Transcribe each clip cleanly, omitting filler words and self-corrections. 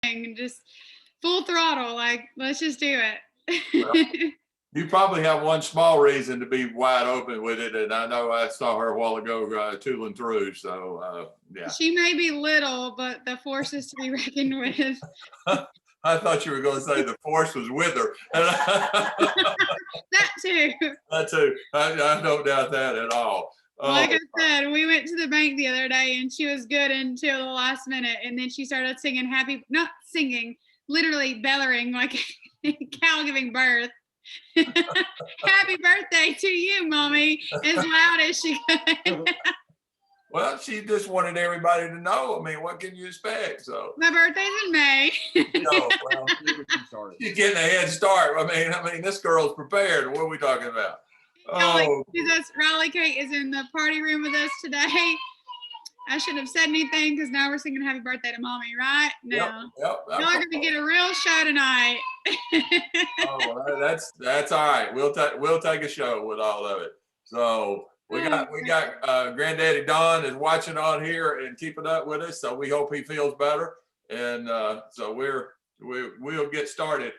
and just full throttle. Like, let's just do Well, it. you probably have one small reason to be wide open with it, and I know I saw her a while ago tooling through. So yeah. She may be little, but the force is to be reckoned with. I thought you were going to say the force was with her. That too. That too. I don't doubt that at all. Like I said, we went to the bank the other day and she was good until the last minute. And then she started singing not singing, literally bellowing like a cow giving birth. Happy birthday to you, Mommy, as loud as she could. Well, she just wanted everybody to know. I mean, what can you expect? So my birthday's in May. No, well, she's getting a head start. I mean, this girl's prepared. What are we talking about? Riley Kate is in the party room with us today. I shouldn't have said anything because now we're singing happy birthday to Mommy, right? No. Yep. Y'all are gonna get a real show tonight. Oh, that's all right. We'll take a show with all of it. So we got Granddaddy Don is watching on here and keeping up with us. So we hope he feels better. And so we'll get started.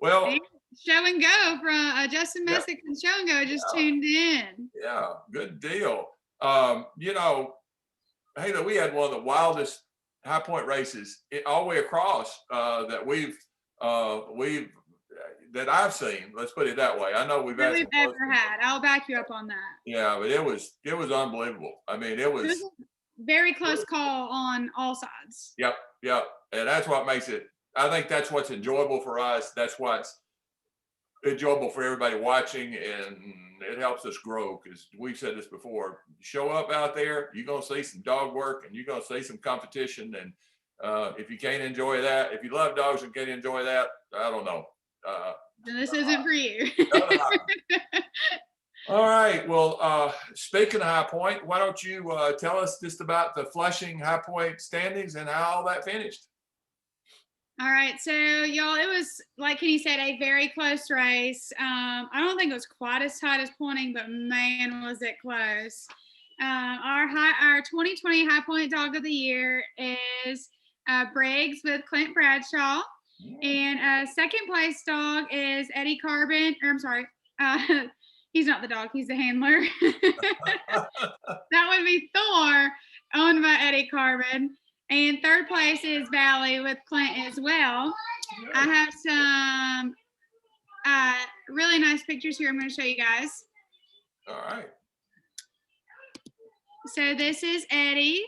Well, Show and Go from Justin Messick and Show and Go just tuned in. Yeah, good deal. You know, hey, we had one of the wildest high point races all the way across that I've seen. Let's put it that way. I know we've ever had. I'll back you up on that. Yeah, but it was unbelievable. I mean, it was a very close call on all sides. Yep. And that's what makes it. I think that's what's enjoyable for us. That's what's enjoyable for everybody watching, and it helps us grow because we've said this before. Show up out there, you're gonna see some dog work and you're gonna see some competition. And if you can't enjoy that, if you love dogs and can't enjoy that, I don't know. This isn't for you. All right. Well, speaking of High Point, why don't you tell us just about the Flushing High Point standings and how all that finished? All right, so y'all, it was, like Kenny said, a very close race. I don't think it was quite as tight as pointing, but man, was it close. Our 2020 High Point Dog of the Year is Briggs with Clint Bradshaw. And second place dog is Eddie Carbon, or I'm sorry, he's not the dog, he's the handler. That would be Thor, owned by Eddie Carbon. And third place is Valley with Clint as well. I have some really nice pictures here I'm going to show you guys. All right. So this is Eddie.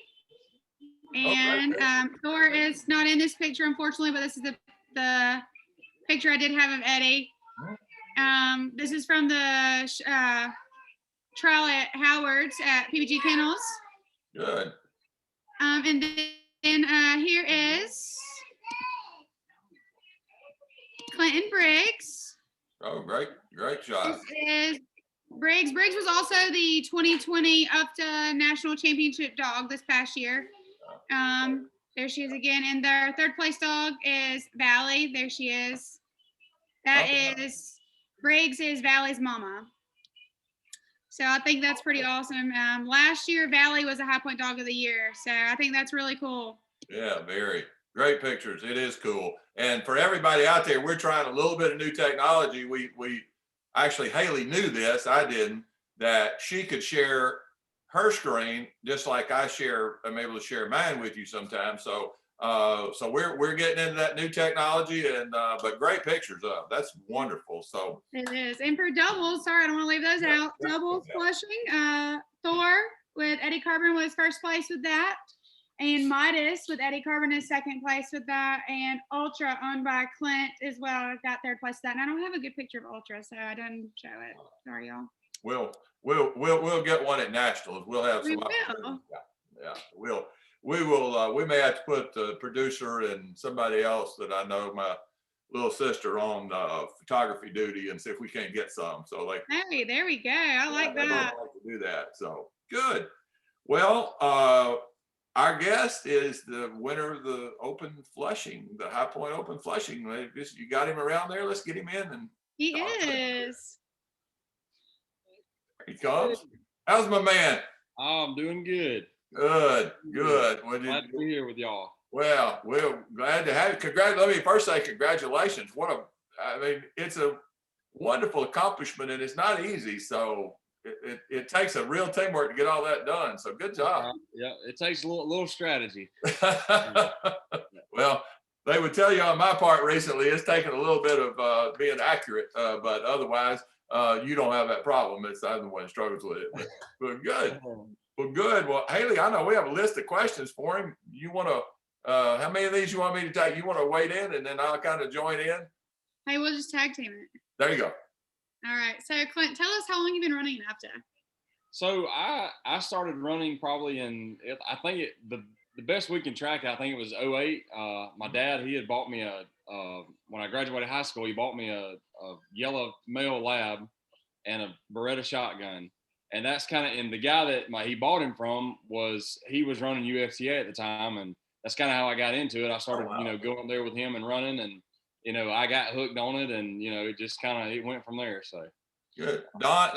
And Thor is not in this picture, unfortunately, but this is the picture I did have of Eddie. This is from the trial at Howard's at PBG Kennels. Good. And then here is Clinton Briggs. Oh, great shot. This is Briggs. Briggs was also the 2020 UPTA National Championship dog this past year. There she is again. And their third place dog is Valley. There she is. Briggs is Valley's mama. So I think that's pretty awesome. Last year, Valley was a High Point Dog of the Year. So I think that's really cool. Yeah, very great pictures. It is cool. And for everybody out there, we're trying a little bit of new technology. We actually, Haley knew this, I didn't, that she could share her screen just like I'm able to share mine with you sometimes. So we're getting into that new technology, and but great pictures of that's wonderful. So it is. And for doubles, sorry, I don't want to leave those out. Doubles Flushing, Thor with Eddie Carbon was first place with that, and Midas with Eddie Carbon is second place with that, and Ultra owned by Clint as well got third place with that. And I don't have a good picture of Ultra, so I didn't show it. Sorry, y'all. We'll get one at Nationals. We'll have some. Yeah. We may have to put the producer and somebody else that I know, my little sister, on photography duty and see if we can't get some. So hey, there we go. I like that. I like to do that. So good. Well, our guest is the winner of the Open Flushing, the High Point Open Flushing. You got him around there. Let's get him in. And he is. Here he comes. How's my man? Oh, I'm doing good. Good. Glad to be here with y'all. Well, we're glad to have you. Let me first say congratulations. I mean, it's a wonderful accomplishment and it's not easy. So it takes a real teamwork to get all that done. So good job. Yeah, it takes a little strategy. Well, they would tell you on my part recently, it's taken a little bit of being accurate, but otherwise, you don't have that problem. I'm the one who struggles with it. But good. Well, good. Well, Haley, I know we have a list of questions for him. You want to, how many of these you want me to take? You want to wade in and then I'll kind of join in? Hey, we'll just tag team it. There you go. All right. So, Clint, tell us how long you've been running NAFTA. So I started running probably I think the best we can track, I think it was 08. My dad, he had bought me when I graduated high school, he bought me a yellow Male Lab and a Beretta shotgun. And that's and the guy that he bought him from he was running UFCA at the time. And that's kind of how I got into it. I started, going there with him and running, and, I got hooked on it, and, it just it went from there. So. Good. Don,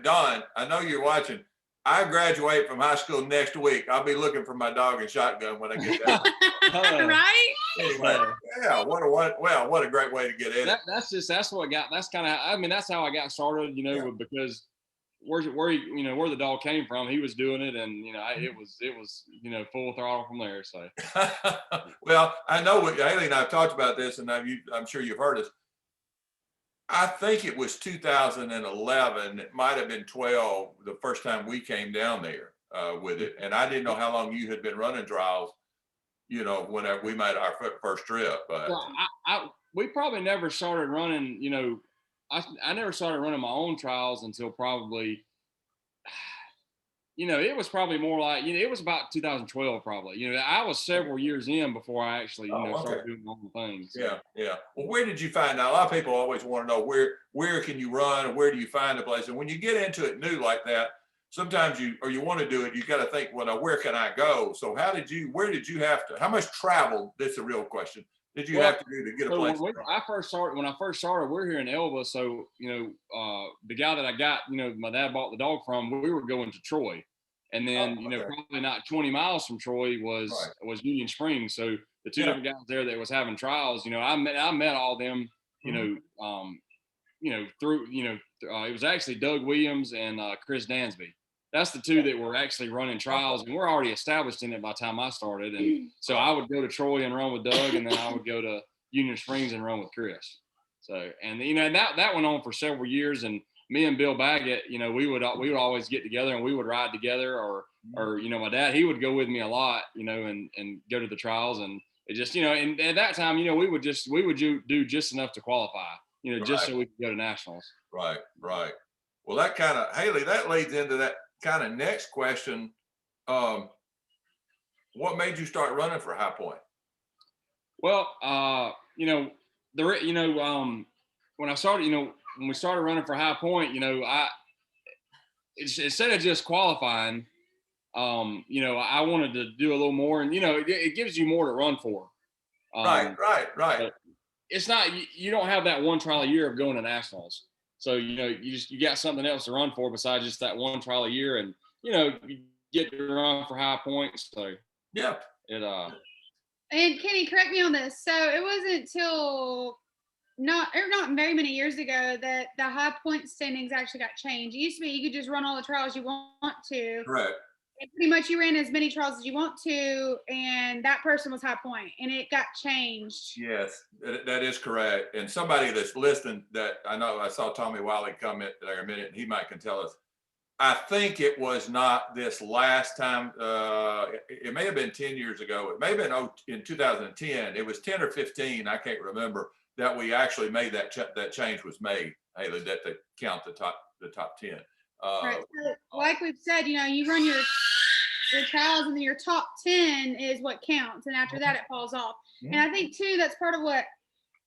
Don, I know you're watching. I graduate from high school next week. I'll be looking for my dog and shotgun when I get there. Right? Anyway, yeah, what a great way to get in. That's how I got started, because where the dog came from, he was doing it, and it was full throttle from there. So well, I know Haley and I've talked about this, and I'm sure you've heard us. I think it was 2011. It might have been 12 the first time we came down there with it, and I didn't know how long you had been running trials. Whenever we made our first trip. Well, we probably never started running. I never started running my own trials until probably. It was probably more like it was about 2012 probably. I was several years in before I actually started doing my own things. So. Yeah. Well, where did you find out? A lot of people always want to know where can you run, and where do you find a place? And when you get into it new like that, sometimes you want to do it, you got to think, well, now where can I go? So where did you have to? How much travel? That's a real question. Did you have to do to get a place? When I first started, we're here in Elba. So, the guy that I got, my dad bought the dog from, we were going to Troy. And then, probably not 20 miles from Troy was Union Springs. So the two different guys there that was having trials, I met all of them, through, it was actually Doug Williams and Chris Dansby. That's the two that were actually running trials, and we're already established in it by the time I started. And so I would go to Troy and run with Doug, and then I would go to Union Springs and run with Chris. So, and that went on for several years. And me and Bill Baggett, we would always get together and we would ride together, or my dad, he would go with me a lot, and go to the trials. And it just, and at that time, we would do just enough to qualify, just so we could go to nationals. Right. Well, that kind of, Haley, that leads into that kind of next question. What made you start running for High Point? Well, when I started, when we started running for High Point, instead of just qualifying, I wanted to do a little more, and it gives you more to run for. Right. It's not, you don't have that one trial a year of going to nationals. So, you got something else to run for besides just that one trial a year, and, you get to run for High Point. So, yeah. And Kenny, correct me on this. So it wasn't till not very many years ago that the High Point standings actually got changed. It used to be you could just run all the trials you want to. Correct. And pretty much you ran as many trials as you want to, and that person was High Point, and it got changed. Yes, that is correct. And somebody that's listening, that I know, I saw Tommy Wiley comment there a minute, and he might can tell us. I think it was not this last time. It may have been 10 years ago. It may have been in 2010. It was 10 or 15. I can't remember, that we actually made that change was made, Haley, that they count the top 10. Right. So, like we've said, you run your trials, and then your top 10 is what counts, and after that it falls off. Mm-hmm. And I think too, that's part of what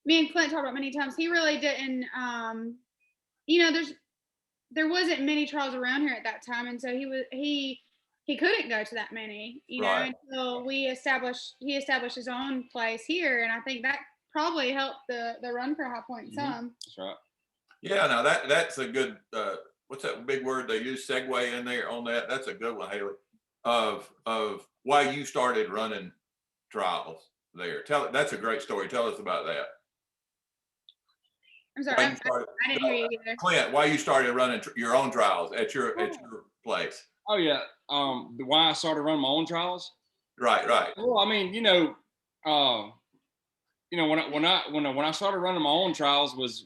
me and Clint talked about many times. He really didn't, there wasn't many trials around here at that time, and so he couldn't go to that many, until he established his own place here, and I think that probably helped the run for High Point some. That's right. Yeah, now that's a good what's that big word they use, segue in there on that? That's a good one, Haley, of why you started running trials there. That's a great story. Tell us about that. I'm sorry, I didn't hear you either. Clint, why you started running your own trials at your place? Oh yeah. Why I started running my own trials? Right. Well, I mean, when I started running my own trials was,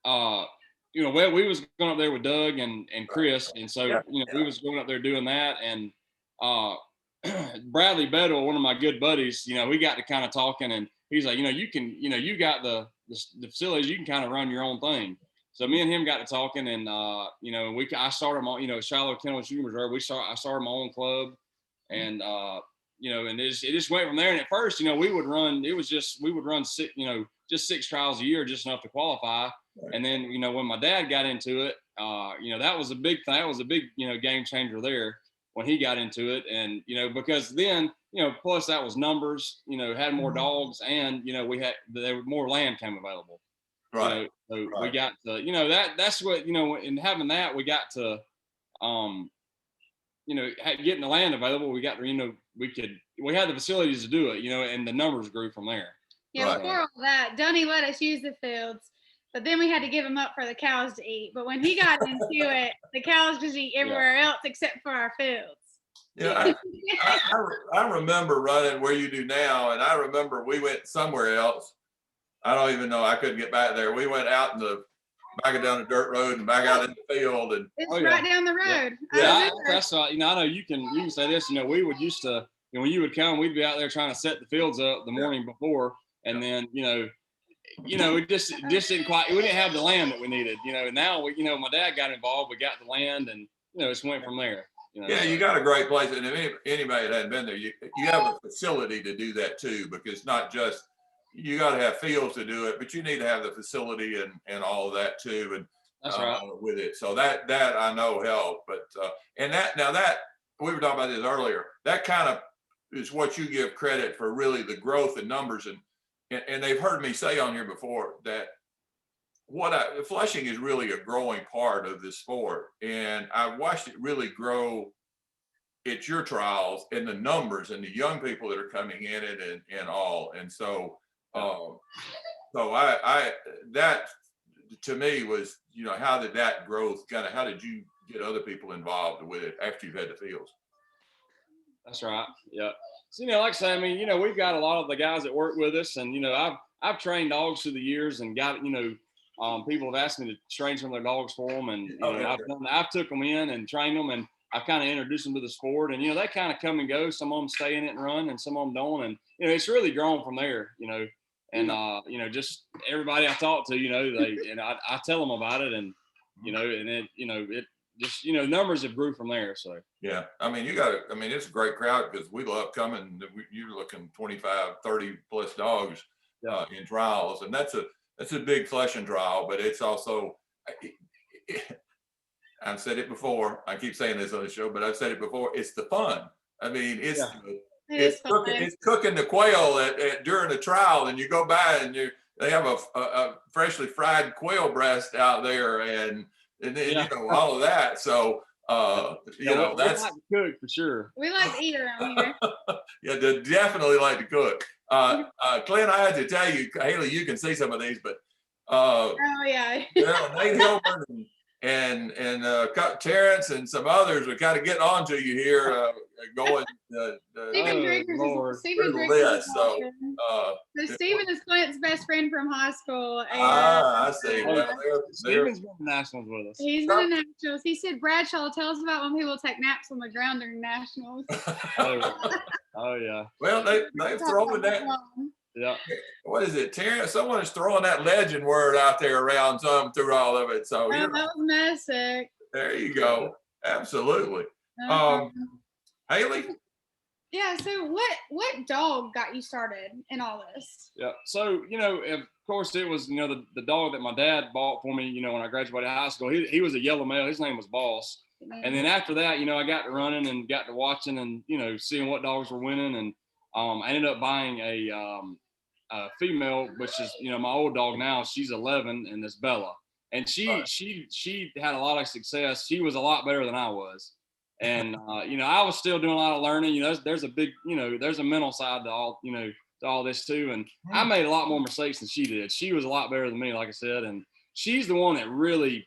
well, we was going up there with Doug and Chris, and so we was going up there doing that, and Bradley Bedell, one of my good buddies, we got to kind of talking, and he's like, you got the facilities, you can kind of run your own thing. So me and him got to talking, and I started my, Shiloh Kennel Shooting Reserve. I started my own club, and and it just went from there. And at first, we would run just 6 trials a year, just enough to qualify. And then, when my dad got into it, that was a big thing. That was a big, game changer there when he got into it. And, because then, plus that was numbers, had more dogs, and, there was more land came available. Right. So we got to, that's what, in having that, we got to, getting the land available, we got to, we had the facilities to do it, and the numbers grew from there. Yeah, Right. before all that, Dunny let us use the fields, but then we had to give them up for the cows to eat. But when he got into it, the cows just eat everywhere else except for our fields. Yeah, I remember running where you do now, and I remember we went somewhere else. I don't even know. I couldn't get back there. We went out back down the dirt road and back out in the field, and it's right down the road. Yeah, that's I know you can say this. We would used to, when you would come, we'd be out there trying to set the fields up the morning before, and then it just didn't quite. We didn't have the land that we needed. And now my dad got involved. We got the land, and it just went from there. Yeah, you got a great place, and if anybody that hadn't been there, you have a facility to do that too, because not just you got to have fields to do it, but you need to have the facility and all of that too, and that's right with it. So that I know help, but and that we were talking about this earlier. That kind of is what you give credit for, really the growth in numbers, and they've heard me say on here before that Flushing is really a growing part of this sport, and I watched it really grow at your trials, and the numbers and the young people that are coming in it and all, and so I that to me was, how did that growth how did you get other people involved with it after you've had the fields? That's right. Yeah. So, like I say, I mean, we've got a lot of the guys that work with us, and I've trained dogs through the years, and got people have asked me to train some of their dogs for them, and I've took them in and trained them, and I've kind of introduced them to the sport, and they kind of come and go. Some of them stay in it and run, and some of them don't, and it's really grown from there. And just everybody I talk to, I tell them about it, and it just numbers have grew from there. So yeah, I mean it's a great crowd, because we love coming. You're looking 25, 30 plus dogs in trials, and that's a big Flushing trial, but it's also, I've said it before, I keep saying this on the show, but I've said it before, it's the fun. I mean, it's cooking the quail during the trial, and you go by and they have a freshly fried quail breast out there, and then all of that. So that's we like to cook for sure. We like to eat around here. Yeah, they definitely like to cook. Clint, I had to tell you, Haley, you can see some of these, but yeah, Nate Hilbert and Terrence and some others are kind of getting on to you here, going Stephen Driggers is so Stephen is Clint's best friend from high school. And, I see. Well, Stephen's been to nationals with us. He's been to nationals. He said, Bradshaw, tell us about when people take naps on the ground during nationals. Oh yeah. Well, they've thrown that. Yeah. What is it, Terrence? Someone is throwing that legend word out there around through all of it. So that was Messick. There you go. Absolutely. Haley? Yeah, so what dog got you started in all this? Yeah. So, of course it was, the dog that my dad bought for me, when I graduated high school. He was a yellow male. His name was Boss. And then after that, I got to running and got to watching and, seeing what dogs were winning. And I ended up buying a female, which is, my old dog now. She's 11, and it's Bella. And she had a lot of success. She was a lot better than I was. And I was still doing a lot of learning. There's a big, there's a mental side to all, to all this too. And I made a lot more mistakes than she did. She was a lot better than me, like I said. And she's the one that really,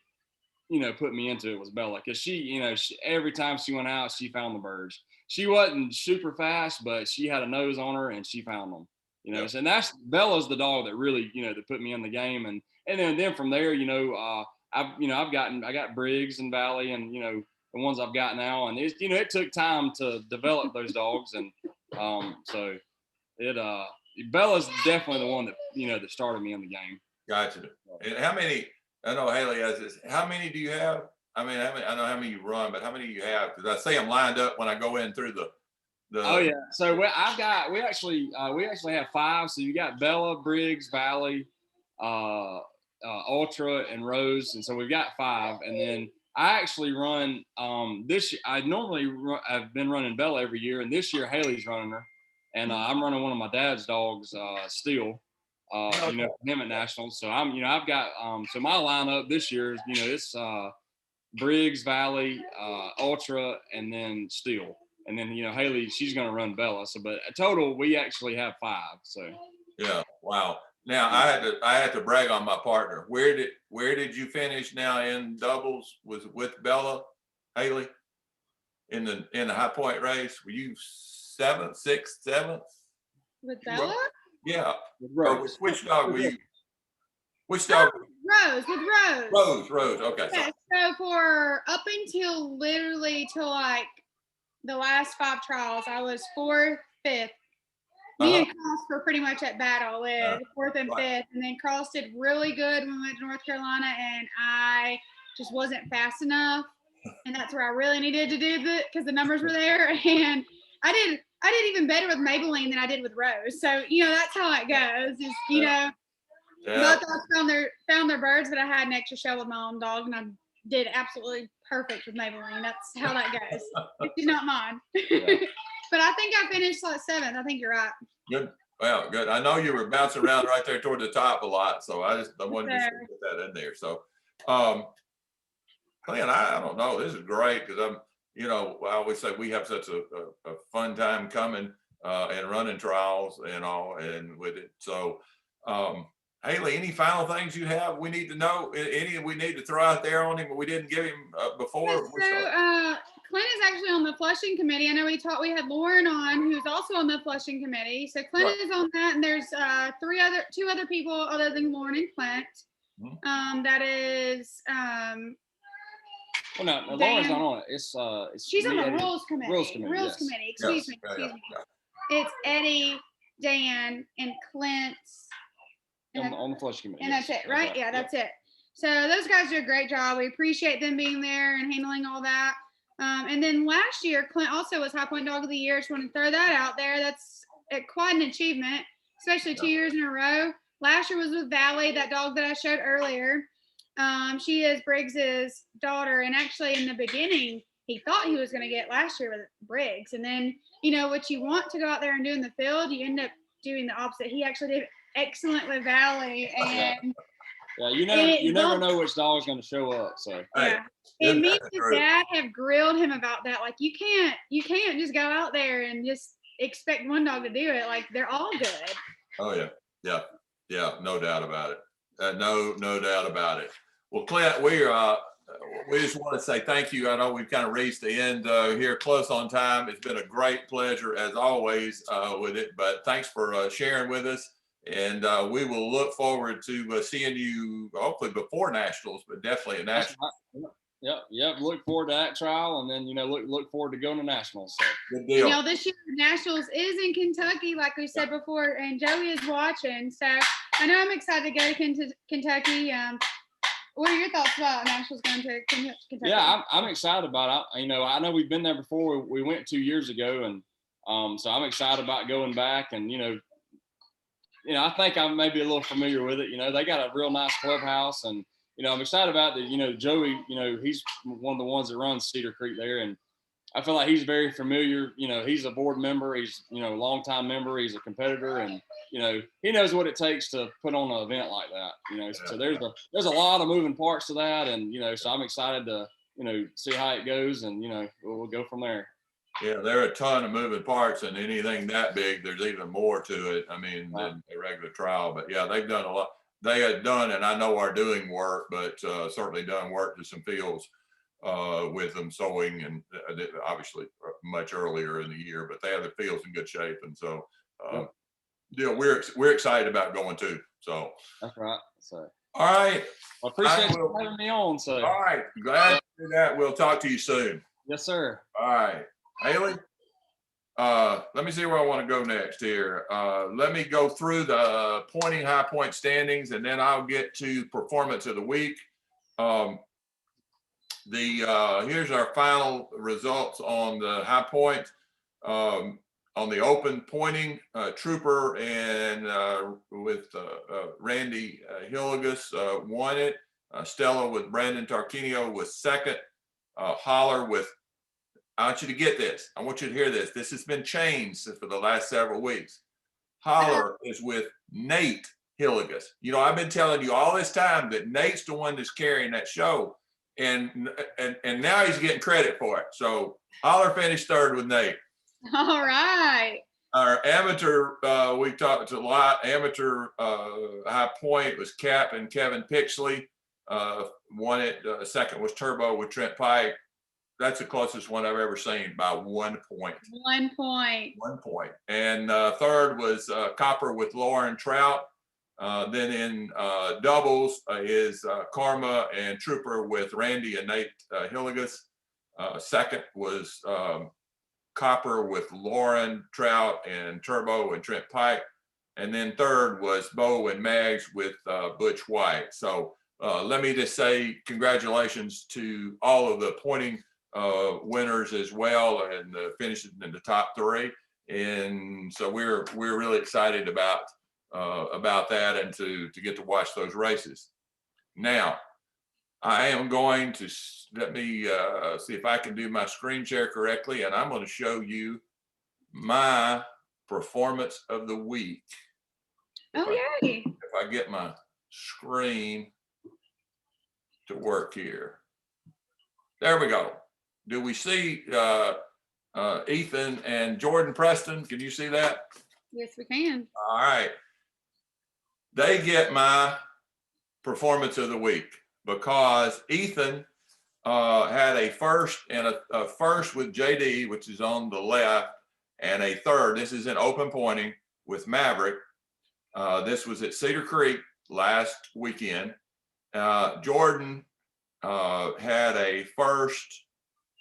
put me into it was Bella, because she, every time she went out, she found the birds. She wasn't super fast, but she had a nose on her and she found them. Yep. And that's Bella's the dog that really, that put me in the game. And then from there, I got Briggs and Valley and, the ones I've got now. And it took time to develop those dogs. And so Bella's definitely the one that, that started me in the game. Gotcha. And how many, I know Haley has this, how many do you have? I mean, I know how many you run, but how many do you have? Because I see them lined up when I go in through the. Oh yeah. So we actually have 5. So you got Bella, Briggs, Valley, Ultra, and Rose, and so we've got 5. And then I actually run this year. I've been running Bella every year, and this year Haley's running her, and I'm running one of my dad's dogs, Steel. Him at nationals. So I've got so my lineup this year is it's Briggs, Valley, Ultra, and then Steel. And then, Haley, she's going to run Bella. So, but total, we actually have 5. So, yeah, wow. Now I had to brag on my partner. Where did you finish now in doubles with Bella, Haley, in the high point race? Were you 7th, 6th, 7th? With Bella? Yeah. Rose. Which dog were you? Which dog? Rose, with Rose. Rose. Okay. Yeah, so for up until literally till like the last 5 trials, I was 4th, 5th. Me and Cross were pretty much at battle with 4th and 5th. And then Cross did really good when we went to North Carolina, and I just wasn't fast enough. And that's where I really needed to do because the numbers were there. And I did even better with Maybelline than I did with Rose. So, that's how it goes. Is both dogs found their birds, but I had an extra shell with my own dog, and I did absolutely perfect with Maybelline. That's how that goes. She's not mine. Yeah. But I think I finished like 7th. I think you're right. Good. Well, good. I know you were bouncing around right there toward the top a lot, so I wanted to put that in there. So, Clint, I don't know. This is great because I always say we have such a fun time coming and running trials and all, and with it. So, Haley, any final things you have we need to know? Any we need to throw out there on him we didn't give him before? So, Clint is actually on the Flushing committee. I know we had Lauren on, who's also on the Flushing committee. So Clint is on that, and there's 2 other people other than Lauren and Clint. Mm-hmm. That is. Well, no, Lauren's not on it. It's she's on the rules committee. Rules committee. Excuse me. It's Eddie, Dan, and Clint. On the Flushing committee. And that's it, right? Yeah, that's it. So those guys do a great job. We appreciate them being there and handling all that. And then last year, Clint also was High Point Dog of the Year. Just want to throw that out there. That's quite an achievement, especially 2 years in a row. Last year was with Valley, that dog that I showed earlier. She is Briggs's daughter. And actually in the beginning, he thought he was going to get last year with Briggs. And then, what you want to go out there and do in the field, you end up doing the opposite. He actually did excellent with Valley. And yeah, you never know which dog's going to show up. So yeah. And me and his dad have grilled him about that. Like, you can't just go out there and just expect one dog to do it. Like, they're all good. Oh yeah, no doubt about it. No doubt about it. Well, Clint, we just want to say thank you. I know we've kind of reached the end here, close on time. It's been a great pleasure as always with it. But thanks for sharing with us. And we will look forward to seeing you hopefully before nationals, but definitely at nationals. Yep. Look forward to that trial, and then look forward to going to nationals. So. Good deal. And, this year nationals is in Kentucky, like we said before, and Joey is watching. So I know I'm excited to go to Kentucky. What are your thoughts about nationals going to Kentucky? Yeah, I'm excited about it. I know we've been there before. We went 2 years ago, and so I'm excited about going back. And I think I'm maybe a little familiar with it. They got a real nice clubhouse, and I'm excited about that. Joey, he's one of the ones that runs Cedar Creek there, and I feel like he's very familiar. He's a board member. He's a longtime member. He's a competitor, and he knows what it takes to put on an event like that. So there's a lot of moving parts to that, and so I'm excited to see how it goes, and we'll go from there. Yeah, there are a ton of moving parts, and anything that big, there's even more to it. I mean, than a regular trial. But yeah, they've done a lot. They had done, and I know are doing work, but certainly done work to some fields with them sowing, and obviously much earlier in the year. But they have the fields in good shape, and so we're excited about going too. So that's right. So all right, I appreciate you having me on. So all right, glad to do that. We'll talk to you soon. Yes, sir. All right, Haley. Let me see where I want to go next here. Let me go through the pointing high point standings, and then I'll get to performance of the week. Here's our final results on the high point. On the open pointing, Trooper and with Randy Hillegas won it. Stella with Brandon Tarquinio was second. Holler with, I want you to get this. I want you to hear this. This has been changed for the last several weeks. Holler is with Nate Hillegas. I've been telling you all this time that Nate's the one that's carrying that show, and now he's getting credit for it. So Holler finished third with Nate. All right. Our amateur, we talked a lot. Amateur high point was Cap and Kevin Pixley. Won it. Second was Turbo with Trent Pike. That's the closest one I've ever seen by 1 point. 1 point. 1 point. And third was Copper with Lauren Trout. Then in doubles is Karma and Trooper with Randy and Nate Hillegas. Second was Copper with Lauren Trout and Turbo and Trent Pike. And then third was Bo and Mags with Butch White. So let me just say congratulations to all of the pointing winners as well, and finished in the top three. And so we're really excited about that, and to get to watch those races. Now, I am going to let me see if I can do my screen share correctly, and I'm going to show you my performance of the week. Oh, yay. If I get my screen to work here. There we go. Do we see Ethan and Jordan Preston? Can you see that? Yes, we can. All right. They get my performance of the week because Ethan had a first and a first with JD, which is on the left, and a third. This is in open pointing with Maverick. This was at Cedar Creek last weekend. Jordan had a first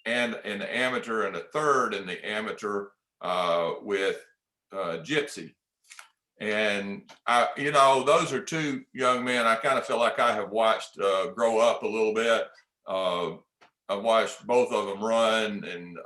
and an amateur and a third in the amateur with Gypsy. And those are two young men I kind of feel like I have watched grow up a little bit. I've watched both of them run, and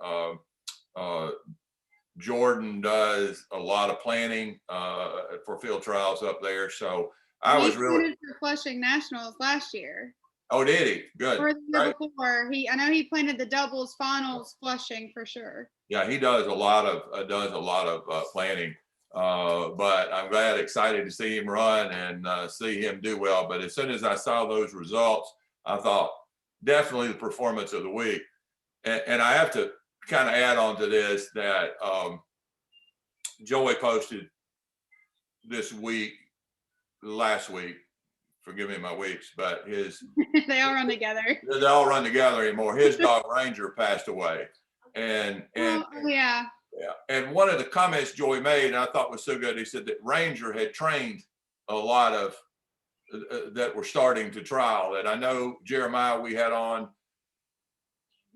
Jordan does a lot of planning for field trials up there. So I was really for Flushing Nationals last year. Oh, did he? Good. Or the year before. I know he planted the doubles finals Flushing for sure. Yeah, he does a lot of planning. But I'm excited to see him run and see him do well. But as soon as I saw those results, I thought definitely the performance of the week. And I have to kind of add on to this that Joey posted last week, forgive me my weeks, but they all run together. They all run together anymore. His dog Ranger passed away. And yeah. Yeah, and one of the comments Joey made, and I thought was so good, he said that Ranger had trained a lot of that were starting to trial. And I know Jeremiah we had on,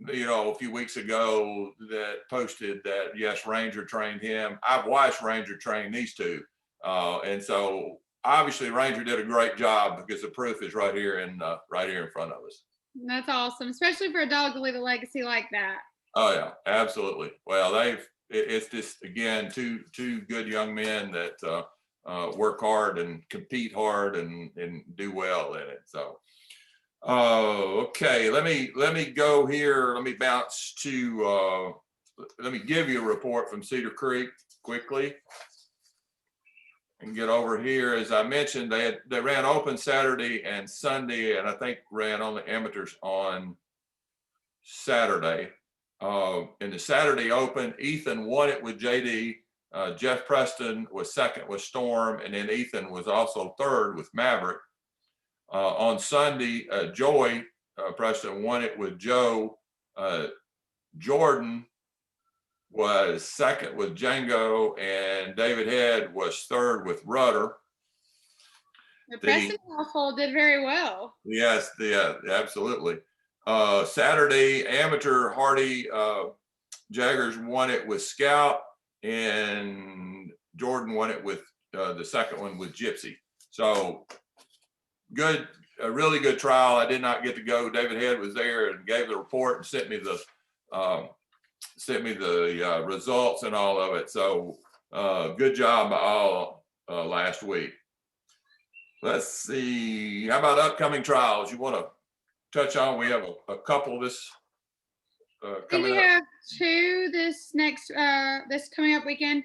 a few weeks ago that posted that, yes, Ranger trained him. I've watched Ranger train these two. And so obviously Ranger did a great job because the proof is right here in front of us. That's awesome, especially for a dog to leave a legacy like that. Oh, yeah, absolutely. Well, it's just, again, two good young men that work hard and compete hard and do well in it. So, okay, let me go here. Let me bounce to, let me give you a report from Cedar Creek quickly and get over here. As I mentioned, they ran open Saturday and Sunday, and I think ran only amateurs on Saturday. In the Saturday Open, Ethan won it with JD. Jeff Preston was second with Storm, and then Ethan was also third with Maverick. On Sunday, Joey Preston won it with Joe. Jordan was second with Django, and David Head was third with Rudder. The Preston household did very well. Yes, yeah, absolutely. Saturday, amateur Hardy Jaggers won it with Scout, and Jordan won it with the second one with Gypsy. So good, a really good trial. I did not get to go. David Head was there and gave the report and sent me the results and all of it. So good job by all last week. Let's see. How about upcoming trials? You want to touch on? We have a couple this coming up. We have two this coming up weekend.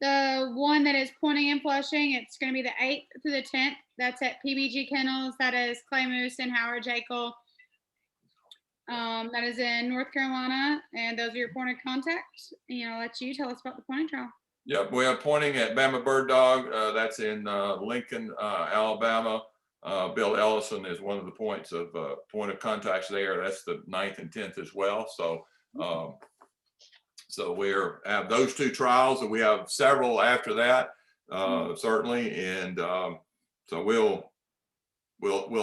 The one that is pointing and flushing, it's going to be the 8th through the 10th. That's at PBG Kennels. That is Clay Moose and Howard Jekyll. That is in North Carolina, and those are your point of contact. And I'll let you tell us about the pointing trial. Yep, we have pointing at Bama Bird Dog. That's in Lincoln, Alabama. Bill Ellison is one of the point of contacts there. That's the 9th and 10th as well. So, so we have those two trials, and we have several after that, certainly. And so we'll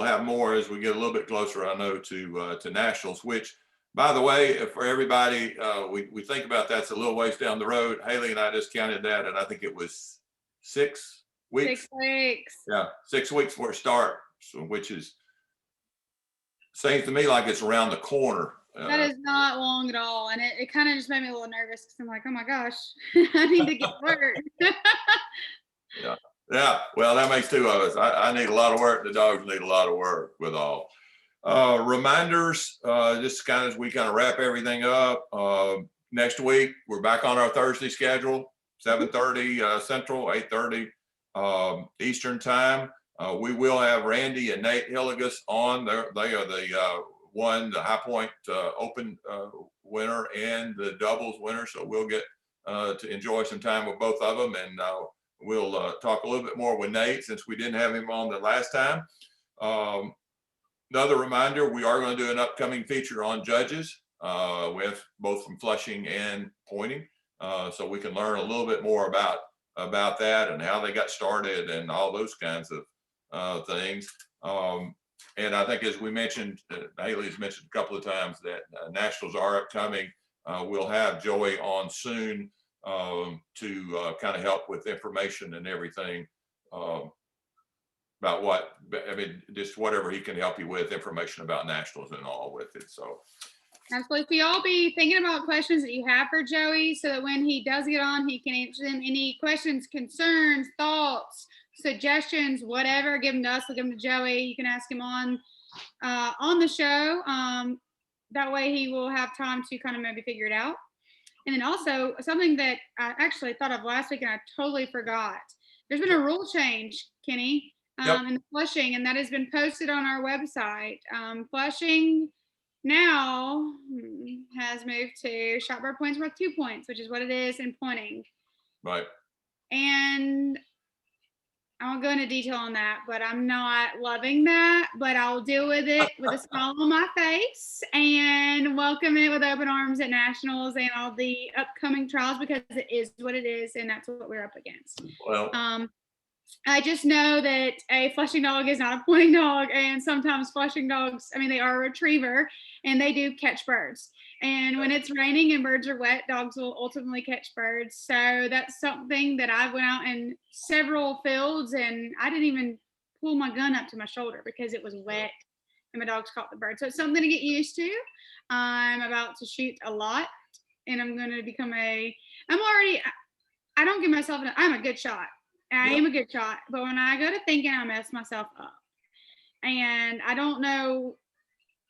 have more as we get a little bit closer, I know, to nationals, which, by the way, for everybody, we think about that's a little ways down the road. Haley and I just counted that, and I think it was 6 weeks. 6 weeks. Yeah, 6 weeks for a start, so, which seems to me like it's around the corner. That is not long at all, and it kind of just made me a little nervous because I'm like, oh my gosh, I need to get work. Yeah. Well, that makes two of us. I need a lot of work. The dogs need a lot of work with all. Reminders, just kind of as we kind of wrap everything up. Next week, we're back on our Thursday schedule, 7:30 Central, 8:30 Eastern time. We will have Randy and Nate Hilligus on. They are the High Point Open winner and the doubles winner. So we'll get to enjoy some time with both of them. And we'll talk a little bit more with Nate since we didn't have him on the last time. Another reminder, we are going to do an upcoming feature on judges with both from flushing and pointing. So we can learn a little bit more about that and how they got started and all those kinds of things. And I think, as we mentioned, Haley's mentioned a couple of times that nationals are upcoming. We'll have Joey on soon to kind of help with information and everything about just whatever he can help you with, information about nationals and all with it. So absolutely. So y'all be thinking about questions that you have for Joey so that when he does get on, he can answer them. Any questions, concerns, thoughts, suggestions, whatever, give them to us, we'll give them to Joey. You can ask him on the show. That way he will have time to kind of maybe figure it out. And then also something that I actually thought of last week and I totally forgot. There's been a rule change, Kenny, in the flushing, and that has been posted on our website. Flushing now has moved to shot bird points worth 2 points, which is what it is in pointing. Right. And I won't go into detail on that, but I'm not loving that, but I'll deal with it with a smile on my face and welcome it with open arms at nationals and all the upcoming trials, because it is what it is and that's what we're up against. Well, I just know that a flushing dog is not a pointing dog, and sometimes flushing dogs, they are a retriever and they do catch birds. And when it's raining and birds are wet, dogs will ultimately catch birds. So that's something that I went out in several fields and I didn't even pull my gun up to my shoulder because it was wet and my dogs caught the bird. So it's something to get used to. I'm about to shoot a lot and I'm going to become I don't give myself, I'm a good shot. I am a good shot. But when I go to thinking, I mess myself up. And I don't know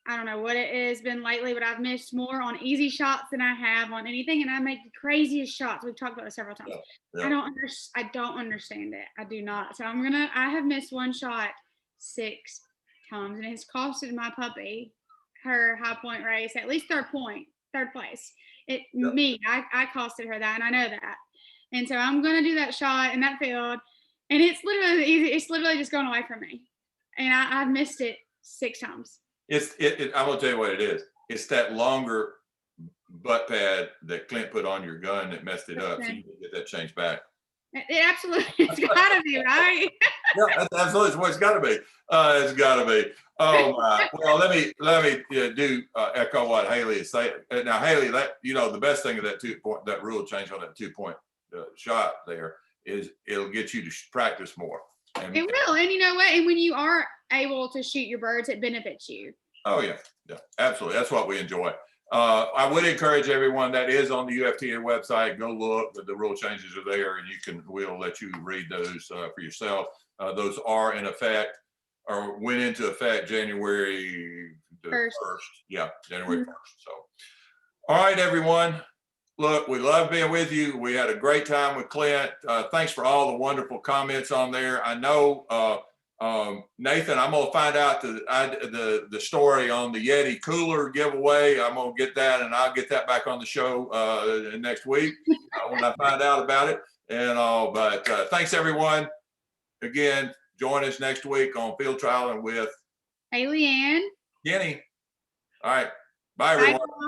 what it has been lately, but I've missed more on easy shots than I have on anything, and I make the craziest shots. We've talked about it several times. Yeah. I don't understand it. I do not. So I have missed one shot 6 times, and it's costed my puppy her high point race, at least third place. I costed her that, and I know that. And so I'm going to do that shot in that field, and it's literally easy. It's literally just going away from me, and I've missed it 6 times. I'm gonna tell you what it is. It's that longer butt pad that Clint put on your gun that messed it up. So you can get that changed back. It absolutely, it's got to be, right? Yeah, that's absolutely what it's got to be. It's got to be. Oh my. Well, let me echo what Haley is saying. Now, Haley, the best thing of that rule change on that 2-point shot there is it'll get you to practice more. It will, and you know what? And when you are able to shoot your birds, it benefits you. Oh yeah, absolutely. That's what we enjoy. I would encourage everyone that is on the UFTA website, go look. The rule changes are there, and we'll let you read those for yourself. Those are in effect, or went into effect January 1st. Yeah, January 1st. So, all right, everyone. Look, we love being with you. We had a great time with Clint. Thanks for all the wonderful comments on there. I know, Nathan, I'm going to find out the story on the Yeti cooler giveaway. I'm going to get that, and I'll get that back on the show next week when I find out about it. And all. But thanks, everyone. Again, join us next week on Field Trialing with Haley and Kenny. All right. Bye, everyone. Bye.